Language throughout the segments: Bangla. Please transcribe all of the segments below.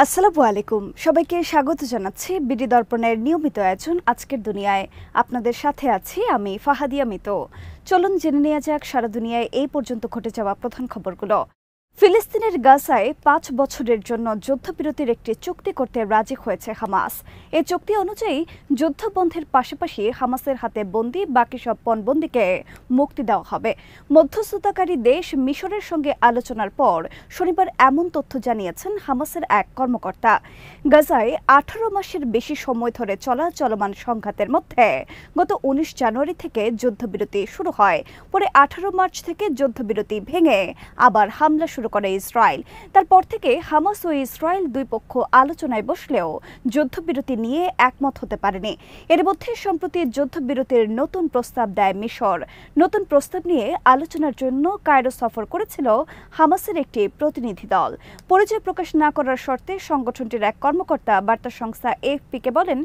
আসসালামু আলাইকুম সবাইকে স্বাগত জানাচ্ছি বিডি দর্পণের নিয়মিত আয়োজন আজকের দুনিয়ায়। আপনাদের সাথে আছি আমি ফাহাদিয়া মিতো। চলুন জেনে নেওয়া যাক সারা দুনিয়ায় এই পর্যন্ত ঘটে যাওয়া প্রধান খবরগুলো। ফিলিস্তিনের গাজায় ৫ বছরের জন্য যুদ্ধবিরতির একটি চুক্তি করতে রাজি হয়েছে হামাস। এই চুক্তি অনুযায়ী যুদ্ধবন্ধের পাশাপাশি হামাসের হাতে বন্দী বাকি সব পণবন্দীকে মুক্তি দেওয়া হবে। মধ্যস্থতাকারী দেশ মিশরের সঙ্গে আলোচনার পর শনিবার এমন তথ্য জানিয়েছেন হামাসের এক কর্মকর্তা। গাজায় ১৮ মাসের বেশি সময় ধরে চলমান সংঘাতের মধ্যে গত ১৯ জানুয়ারি থেকে যুদ্ধবিরতি শুরু হয়। পরে ১৮ মার্চ থেকে যুদ্ধবিরতি ভেঙে আবার হামলা শুরু করে ইসরায়েল। তারপর থেকে হামাস ও ইসরায়েল দুই পক্ষ আলোচনায় বসলেও যুদ্ধবিরতি নিয়ে একমত হতে পারেনি। এর মধ্যে সম্প্রতি যুদ্ধবিরতির নতুন প্রস্তাব দেয় মিশর। নতুন প্রস্তাব নিয়ে আলোচনার জন্য কায়রো সফর করেছিল হামাসের একটি প্রতিনিধি দল। পরিচয় প্রকাশ না করার শর্তে সংগঠনটির এক কর্মকর্তা বার্তা সংস্থা এএফপিকে বলেন,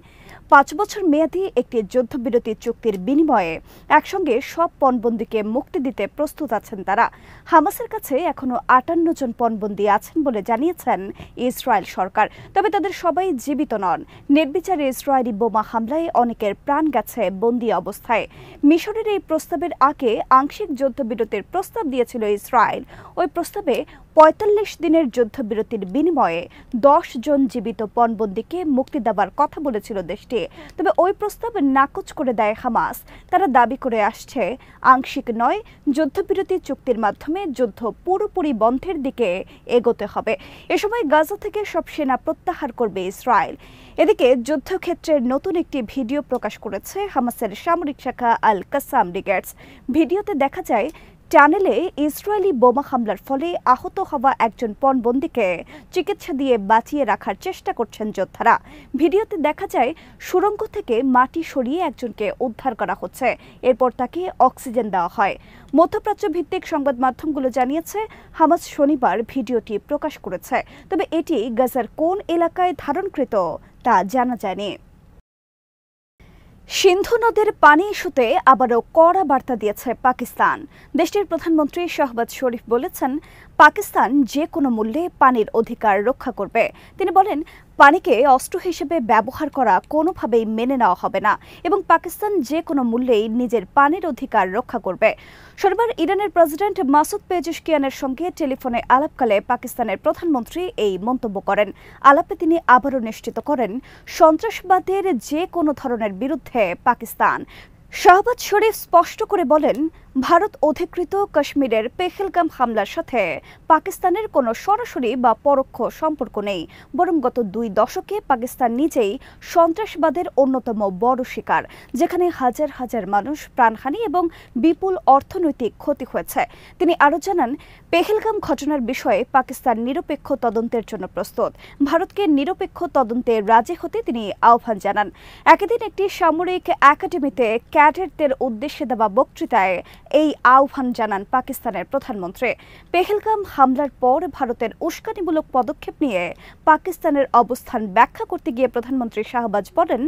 ৫ বছর মেয়াদী একটি যুদ্ধবিরতি চুক্তির বিনিময়ে একসঙ্গে সব পণবন্দীকে মুক্তি দিতে প্রস্তুত আছেন তারা। হামাসের কাছে এখনো ৫৮ জন পণবন্দী আছেন বলে জানিয়েছেন ইসরায়েল সরকার। তবে তাদের সবাই জীবিত নন। নির্বিচারে ইসরায়েলি বোমা হামলায় অনেকের প্রাণ গেছে বন্দী অবস্থায়। মিশরের এই প্রস্তাবের আগে আংশিক যুদ্ধবিরতির প্রস্তাব দিয়েছিল ইসরায়েল। ওই প্রস্তাবে ৪৫ দিনের যুদ্ধবিরতির বিনিময়ে ১০ জন জীবিত পণবন্দীকে মুক্তি দেওয়ার কথা বলেছিল দেশটি। তবে ওই প্রস্তাব নাকচ করে দেয় হামাস। তারা দাবি করে আসছে, আংশিক নয়, যুদ্ধবিরতি চুক্তির মাধ্যমে যুদ্ধ পুরোপুরি বন্ধের দিকে এগোতে হবে। এ সময় গাজা থেকে সব সেনা প্রত্যাহার করবে ইসরায়েল। এদিকে যুদ্ধক্ষেত্রের নতুন একটি ভিডিও প্রকাশ করেছে হামাসের সামরিক শাখা আল কাসাম ব্রিগেডস। ভিডিওতে দেখা যায় টানেলে ইসরায়েলি বোমা হামলার ফলে আহত হওয়া একজন পণবন্দীকে চিকিৎসা দিয়ে বাঁচিয়ে রাখার চেষ্টা করছেন যোদ্ধারা। ভিডিওতে দেখা যায় সুড়ঙ্গ থেকে মাটি সরিয়ে একজনকে উদ্ধার করা হচ্ছে। এরপর তাকে অক্সিজেন দেওয়া হয়। মধ্যপ্রাচ্য ভিত্তিক সংবাদ মাধ্যমগুলো জানিয়েছে হামাস শনিবার ভিডিওটি প্রকাশ করেছে। তবে এটি গাজার কোন এলাকায় ধারণকৃত তা জানা যায়নি। সিন্ধু নদের পানি ইস্যুতে আবারও কড়া বার্তা দিয়েছে পাকিস্তান। দেশটির প্রধানমন্ত্রী শাহবাজ শরীফ বলেছেন, পাকিস্তান যে কোনো মূল্যে পানির অধিকার রক্ষা করবে। তিনি বলেন, পানিকে অস্ত্র হিসেবে ব্যবহার করা কোনোভাবেই মেনে নেওয়া হবে না এবং পাকিস্তান যে কোনো মূল্যেই নিজের পানির অধিকার রক্ষা করবে। শনিবার ইরানের প্রেসিডেন্ট মাসুদ পেজেশকিয়ানের সঙ্গে টেলিফোনে আলাপকালে পাকিস্তানের প্রধানমন্ত্রী এই মন্তব্য করেন। আলাপে তিনি আবারও নিশ্চিত করেন, সন্ত্রাসবাদের যে কোনো ধরনের বিরুদ্ধে পাকিস্তান। শাহবাজ শরীফ স্পষ্ট করে বলেন, ভারত অধিকৃত কাশ্মীরের পেহেলগাম হামলার সাথে পাকিস্তানের কোনো সরাসরি বা পরোক্ষ সম্পর্ক নেই, বরং গত ২ দশকে পাকিস্তান নিজেই সন্ত্রাসবাদের অন্যতম বড় শিকার, যেখানে হাজার হাজার মানুষ প্রাণহানি এবং বিপুল অর্থনৈতিক ক্ষতি হয়েছে। তিনি আরও জানান, পেহেলগাম ঘটনার বিষয়ে পাকিস্তান নিরপেক্ষ তদন্তের জন্য প্রস্তুত। ভারতকে নিরপেক্ষ তদন্তে রাজি হতে তিনি আহ্বান জানান। একদিন একটি সামরিক একাডেমিতে ক্যাডেটদের উদ্দেশ্যে দেওয়া বক্তৃতায় এই আহ্বান জানান পাকিস্তানের প্রধানমন্ত্রী। পেহেলগাম হামলার পর ভারতের উস্কানিমূলক পদক্ষেপ নিয়ে পাকিস্তানের অবস্থান ব্যাখ্যা করতে গিয়ে প্রধানমন্ত্রী শাহবাজ বলেন,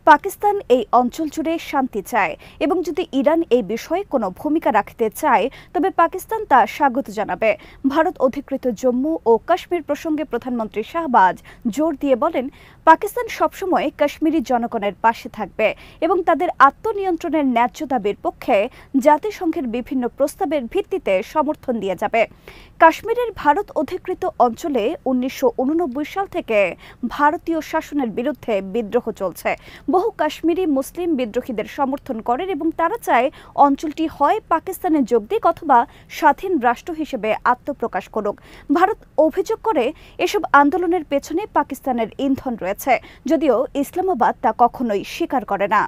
পাকিস্তান এই অঞ্চল জুড়ে শান্তি চায় এবং যদি ইরান এই বিষয়ে কোনো ভূমিকা রাখতে চায় তবে পাকিস্তান তা স্বাগত জানাবে। ভারত অধিকৃত জম্মু ও কাশ্মীর প্রসঙ্গে প্রধানমন্ত্রী শাহবাজ জোর দিয়ে বলেন, পাকিস্তান সবসময় কাশ্মীরি জনগণের পাশে থাকবে এবং তাদের আত্মনিয়ন্ত্রণের ন্যায্য দাবির পক্ষে জাতিসংঘের বিভিন্ন প্রস্তাবের ভিত্তিতে সমর্থন দিয়ে যাবে। কাশ্মীরের ভারত অধিকৃত অঞ্চলে ১৯৮৯ সাল থেকে ভারতীয় শাসনের বিরুদ্ধে বিদ্রোহ চলছে। বহু কাশ্মীরি মুসলিম বিদ্রোহীদের সমর্থন করেন এবং তারা চায় অঞ্চলটি হয় পাকিস্তানে যোগ দিক অথবা স্বাধীন রাষ্ট্র হিসেবে আত্মপ্রকাশ করুক। ভারত অভিযোগ করে এসব আন্দোলনের পেছনে পাকিস্তানের ইন্ধন রয়েছে, যদিও ইসলামাবাদ তা কখনোই স্বীকার করে না।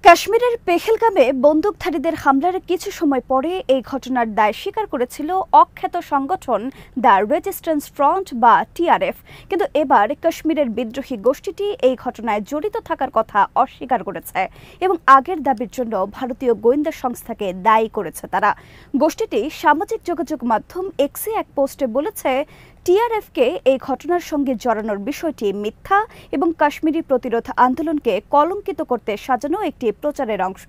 কাশ্মীরের পেহেলগামে বন্দুকধারীদের হামলার কিছু সময় পরে এই ঘটনার দায় স্বীকার করেছিল অখ্যাত সংগঠন দ্য রেজিস্ট্যান্স ফ্রন্ট বা টিআরএফ। কিন্তু এবার কাশ্মীরের বিদ্রোহী গোষ্ঠীটি এই ঘটনায় জড়িত থাকার কথা অস্বীকার করেছে এবং আগের দাবির জন্য ভারতীয় গোয়েন্দা সংস্থাকে দায়ী করেছে তারা। গোষ্ঠীটি সামাজিক যোগাযোগ মাধ্যম এক্সে এক পোস্টে বলেছে, টিআরএফকে এই ঘটনার সঙ্গে জড়ানোর বিষয়টি মিথ্যা এবং কাশ্মীরি প্রতিরোধ আন্দোলনকে কলঙ্কিত করতে সাজানো একটি প্রচারের অংশ।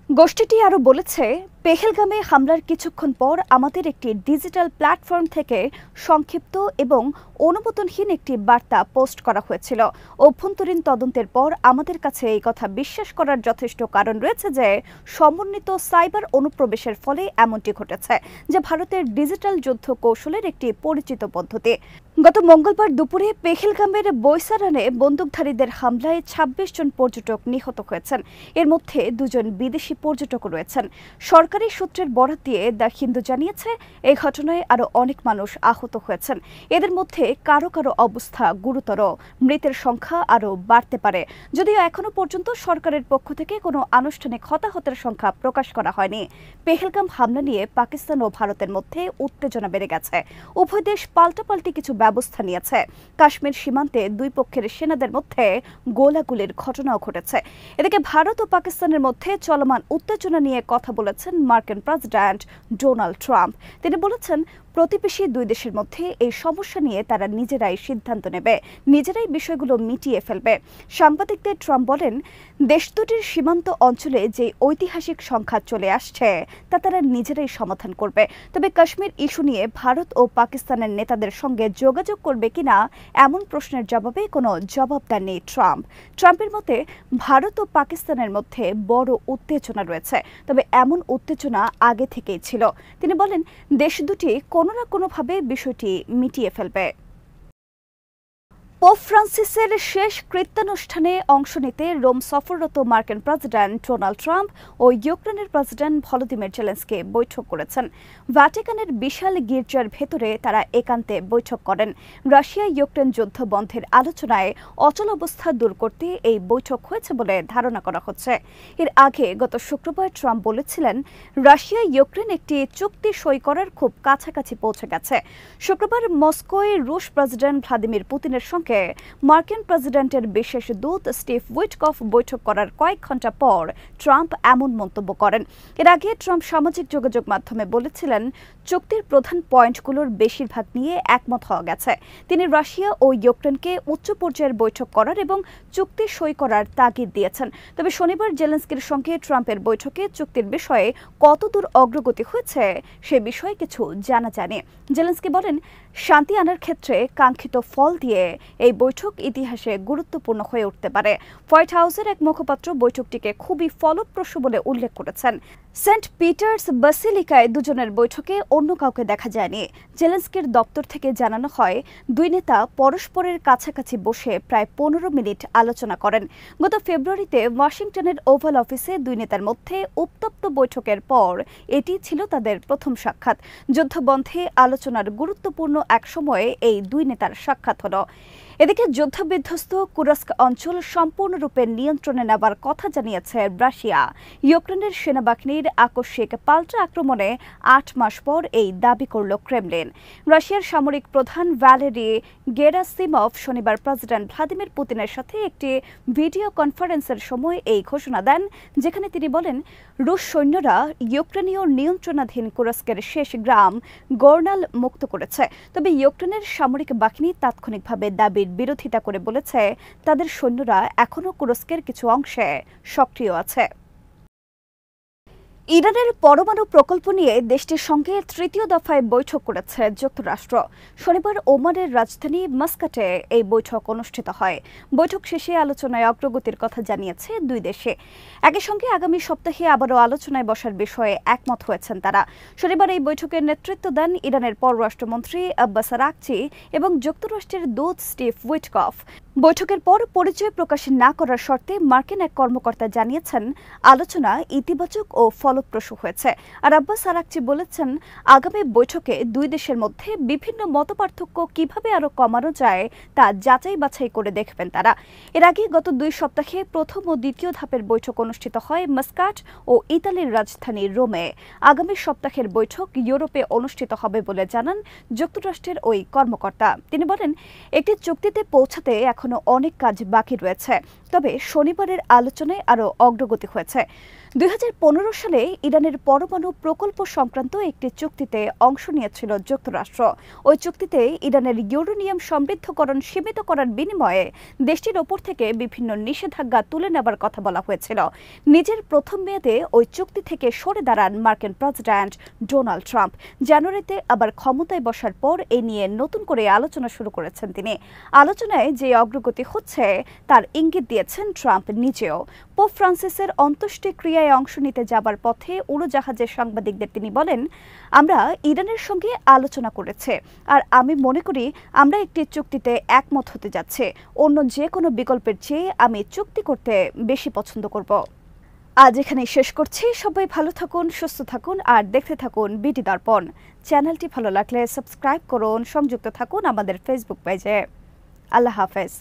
গোষ্ঠীটি আরও বলেছে, পেহেলগামে হামলার কিছুক্ষণ পর আমাদের একটি ডিজিটাল প্ল্যাটফর্ম থেকে সংক্ষিপ্ত এবং অনুমোদনহীন একটি বার্তা পোস্ট করা হয়েছিল। অভ্যন্তরীণ তদন্তের পর আমাদের কাছে এই কথা বিশ্বাস করার যথেষ্ট কারণ রয়েছে যে সমন্বিত সাইবার অনুপ্রবেশের ফলে এমনটি ঘটেছে, যা ভারতের ডিজিটাল যুদ্ধ কৌশলের একটি পরিচিত পদ্ধতি। গত মঙ্গলবার দুপুরে পেহেলগামের বৈসারানে বন্দুকধারীদের হামলায় ২৬ জন পর্যটক নিহত হয়েছেন। এর মধ্যে ২ জন বিদেশি পর্যটক রয়েছেন। সরকারি সূত্রের বরাত দিয়ে দ্য হিন্দু জানিয়েছে, এই ঘটনায় আরও অনেক মানুষ আহত হয়েছেন। এদের মধ্যে কারো কারো অবস্থা গুরুতর। মৃতের সংখ্যা আরও বাড়তে পারে। যদিও এখনো পর্যন্ত সরকারের পক্ষ থেকে কোনো আনুষ্ঠানিক হতাহতের সংখ্যা প্রকাশ করা হয়নি। পেহেলগাম হামলা নিয়ে পাকিস্তান ও ভারতের মধ্যে উত্তেজনা বেড়ে গেছে। উভয় দেশ পাল্টাপাল্টি কিছু ব্যবস্থা নিয়েছে। কাশ্মীর সীমান্তে দুই পক্ষের সেনাদের মধ্যে গোলাগুলির ঘটনাও ঘটেছে। এদিকে ভারত ও পাকিস্তানের মধ্যে চলমান উত্তেজনা নিয়ে কথা বলেছেন মার্কিন প্রেসিডেন্ট ডোনাল্ড ট্রাম্প। তিনি বলেছেন, প্রতিবেশী দুই দেশের মধ্যে এই সমস্যা নিয়ে তারা নিজেরাই সিদ্ধান্ত নেবে, নিজেরাই বিষয়গুলো মিটিয়ে ফেলবে। সাংবাদিকদের ট্রাম্প বলেন, দেশ দুটির সীমান্ত অঞ্চলে যে ঐতিহাসিক সংঘাত চলে আসছে তা তারা নিজেরাই সমাধান করবে। তবে কাশ্মীর ইস্যু নিয়ে ভারত ও পাকিস্তানের নেতাদের সঙ্গে যোগাযোগ করবে কিনা এমন প্রশ্নের জবাবে কোনো জবাব দেননি ট্রাম্প। ট্রাম্পের মতে, ভারত ও পাকিস্তানের মধ্যে বড় উত্তেজনা রয়েছে, তবে এমন উত্তেজনা আগে থেকেই ছিল। তিনি বলেন, দেশ দুটি কোনো না কোনোভাবে বিষয়টি মিটিয়ে ফেলবে। পোপ ফ্রান্সিসের শেষ কৃত্যানুষ্ঠানে অংশ নিতে রোম সফররত মার্কিন প্রেসিডেন্ট ডোনাল্ড ট্রাম্প ও ইউক্রেনের প্রেসিডেন্ট ভলোদিমির জেলেনস্কি বৈঠক করেছেন। ভ্যাটিকানের বিশাল গির্জার ভেতরে তারা একান্তে বৈঠক করেন। রাশিয়া ইউক্রেন যুদ্ধ বন্ধের আলোচনায় অচল অবস্থা দূর করতে এই বৈঠক হয়েছে বলে ধারণা করা হচ্ছে। এর আগে গত শুক্রবার ট্রাম্প বলেছিলেন, রাশিয়া ইউক্রেন একটি চুক্তি সই করার খুব কাছাকাছি পৌঁছে গেছে। শুক্রবার মস্কোয় রুশ প্রেসিডেন্ট ভ্লাদিমির পুতিনের সঙ্গে মার্কিন প্রেসিডেন্টের বিশেষ দূত স্টিভ উইটকফ বৈঠক করার কয়েক ঘণ্টা পর ট্রাম্প এমন মন্তব্য করেন। এর আগে ট্রাম্প সামাজিক যোগাযোগ মাধ্যমে বলেছিলেন, চুক্তির প্রধান পয়েন্টগুলোর বেশিরভাগ নিয়ে একমত হওয়া গেছে। তিনি রাশিয়া ও ইউক্রেনকে উচ্চ পর্যায়ের বৈঠক করার এবং চুক্তি সই করার তাগিদ দিয়েছেন। তবে শনিবার জেলেনস্কির সঙ্গে ট্রাম্পের বৈঠকে চুক্তির বিষয়ে কতদূর অগ্রগতি হয়েছে সে বিষয়ে কিছু জানা যায়নি। জেলেনস্কি বলেন, শান্তি আনার ক্ষেত্রে কাঙ্ক্ষিত ফল দিয়ে এই বৈঠক ইতিহাসে গুরুত্বপূর্ণ হয়ে উঠতে পারে। হোয়াইট হাউসের এক মুখপাত্র বৈঠকটিকে খুবই ফলপ্রসূ বলে উল্লেখ করেছেন। সেন্ট পিটার্স বাসিলিকায় দুজনের বৈঠকে অন্য কাউকে দেখা যায়নি। জেলেনস্কির দপ্তর থেকে জানানো হয়, দুই নেতা পরস্পরের কাছাকাছি বসে প্রায় ১৫ মিনিট আলোচনা করেন। গত ফেব্রুয়ারিতে ওয়াশিংটনের ওভাল অফিসে দুই নেতার মধ্যে উত্তপ্ত বৈঠকের পর এটি ছিল তাদের প্রথম সাক্ষাৎ। যুদ্ধবন্ধে আলোচনার গুরুত্বপূর্ণ এক সময়ে এই দুই নেতার সাক্ষাৎ হল। এদিকে যুদ্ধবিধ্বস্ত কুরস্ক অঞ্চল সম্পূর্ণরূপে নিয়ন্ত্রণে নেবার কথা জানিয়েছে রাশিয়া। ইউক্রেনের সেনাবাহিনীর আকস্মিক পাল্টা আক্রমণে ৮ মাস পর এই দাবি করল ক্রেমলিন। রাশিয়ার সামরিক প্রধান ভ্যালেরি গেরাসিমভ শনিবার প্রেসিডেন্ট ভ্লাদিমির পুতিনের সাথে একটি ভিডিও কনফারেন্সের সময় এই ঘোষণা দেন, যেখানে তিনি বলেন, রুশ সৈন্যরা ইউক্রেনীয় নিয়ন্ত্রণাধীন কুরস্কের শেষ গ্রাম গোর্নাল মুক্ত করেছে। তবে ইউক্রেনের সামরিক বাহিনী তাৎক্ষণিকভাবে দাবির বিরোধিতা করে বলেছে, তাদের সৈন্যরা এখনও কুরস্কের কিছু অংশে সক্রিয় আছে। ইরানের পরমাণু প্রকল্প নিয়ে দেশটির সঙ্গে তৃতীয় দফায় বৈঠক করেছে যুক্তরাষ্ট্র। শনিবার ওমানের রাজধানী মাস্কাটে এই বৈঠক অনুষ্ঠিত হয়। বৈঠক শেষে আলোচনায় অগ্রগতির কথা জানিয়েছে দুই দেশে। একই সঙ্গে আগামী সপ্তাহে আবারও আলোচনায় বসার বিষয়ে একমত হয়েছেন তারা। শনিবার এই বৈঠকের নেতৃত্ব দেন ইরানের পররাষ্ট্রমন্ত্রী আব্বাস আরাকচি এবং যুক্তরাষ্ট্রের দূত স্টিভ উইটকফ। বৈঠকের পর পরিচয় প্রকাশ না করার শর্তে মার্কিন এক কর্মকর্তা জানিয়েছেন, আলোচনা ইতিবাচক ও ফলপ্রসূ হয়েছে। আর আব্বাস আরাকচি বলেছেন, আগামী বৈঠকে দুই দেশের মধ্যে বিভিন্ন মতপার্থক্য কিভাবে আরও কমানো যায় তা যাচাই বাছাই করে দেখবেন তারা। এর আগে গত 2 সপ্তাহে প্রথম ও দ্বিতীয় ধাপের বৈঠক অনুষ্ঠিত হয় মাস্কাট ও ইতালির রাজধানী রোমে। আগামী সপ্তাহের বৈঠক ইউরোপে অনুষ্ঠিত হবে বলে জানান যুক্তরাষ্ট্রের ওই কর্মকর্তা। তিনি বলেন, একটি চুক্তিতে পৌঁছাতে এখন এখনো অনেক কাজ বাকি রয়েছে, তবে শনিবারের আলোচনায় আরও অগ্রগতি হয়েছে। 2015 সালে ইরানের পরমাণু প্রকল্প সংক্রান্ত একটি চুক্তিতে অংশ নিয়েছিল যুক্তরাষ্ট্র। ওই চুক্তিতে ইরানের ইউরেনিয়াম সমৃদ্ধকরণ সীমিত করার বিনিময়ে দেশটির ওপর থেকে বিভিন্ন নিষেধাজ্ঞা তুলে নেবার কথা বলা হয়েছিল। নিজের প্রথম মেয়াদে ওই চুক্তি থেকে সরে দাঁড়ান মার্কিন প্রেসিডেন্ট ডোনাল্ড ট্রাম্প। জানুয়ারিতে আবার ক্ষমতায় বসার পর এ নিয়ে নতুন করে আলোচনা শুরু করেছেন তিনি। আলোচনায় যে অগ্রগতি হচ্ছে তার ইঙ্গিত দিয়েছেন ট্রাম্প নিজেও। পোপ ফ্রান্সিসের অন্ত্যেষ্টিক্রিয়ায় অংশ নিতে যাবার পথে উড়োজাহাজের সাংবাদিকদের তিনি বলেন, আমরা ইরানের সঙ্গে আলোচনা করেছে, আর আমি মনে করি আমরা একটি চুক্তিতে একমত হতে যাচ্ছে। অন্য যে কোনো বিকল্পের চেয়ে আমি চুক্তি করতে বেশি পছন্দ করব। আজ এখানেই শেষ করছি। সবাই ভালো থাকুন, সুস্থ থাকুন আর দেখতে থাকুন বিডি দর্পণ। চ্যানেলটি ভালো লাগলে সাবস্ক্রাইব করুন, সংযুক্ত থাকুন আমাদের ফেসবুক পেজে। আল্লাহ হাফেজ।